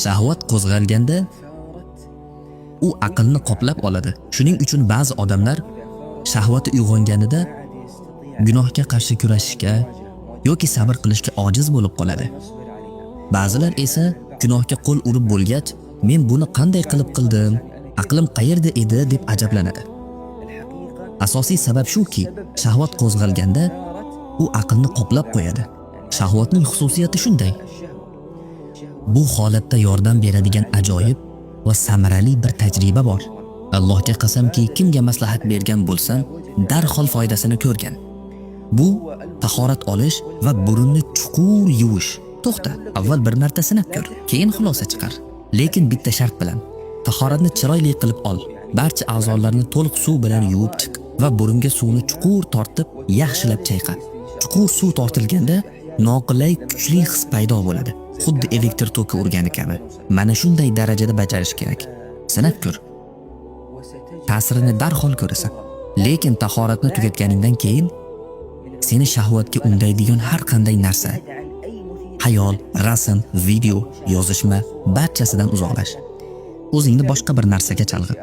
Shahvat qo'zg'alganda u aqlni qoplab oladi. Shuning uchun ba'zi odamlar shahvati uyg'onganida gunohga qarshi kurashishga yoki sabr qilishga ojiz bo'lib qoladi. Ba'zilar esa gunohga qo'l urib bo'lgach, men buni qanday qilib qildim, aqlim qayerda edi deb ajablanadi. Asosiy sabab shuki, shahvat qo'zg'alganda u aqlni qoplab qo'yadi. Shahvatning xususiyati shunday. Bu holatda yordam beradigan ajoyib va samarali bir tajriba bor. Allohga qasamki, kimga maslahat bergan bo'lsam, darhol foydasini ko'rgan. Bu tahorat olish va burunni chuqur yuvish. To'xta, avval bir marta sinab ko'r, keyin xulosa chiqar. Lekin bitta shart bilan. Tahoratni chiroyli qilib ol. Barcha a'zolarni to'liq suv bilan yuvib chiq va burunga suvni chuqur tortib, yaxshilab chayqa. Chuqur suv tortilganda noqulay kuchli his paydo bo'ladi. Xuddi elektr toki urgani kabi. Mana shunday darajada bajarish kerak. Sinab ko'r. Ta'sirini darhol ko'rasan. Lekin tahoratni tugatganingdan keyin seni shahvatga undaydigan har qanday narsa, hayol, rasm, video, yozishma barchasidan uzoqlash. O'zingni boshqa bir narsaga chalg'it.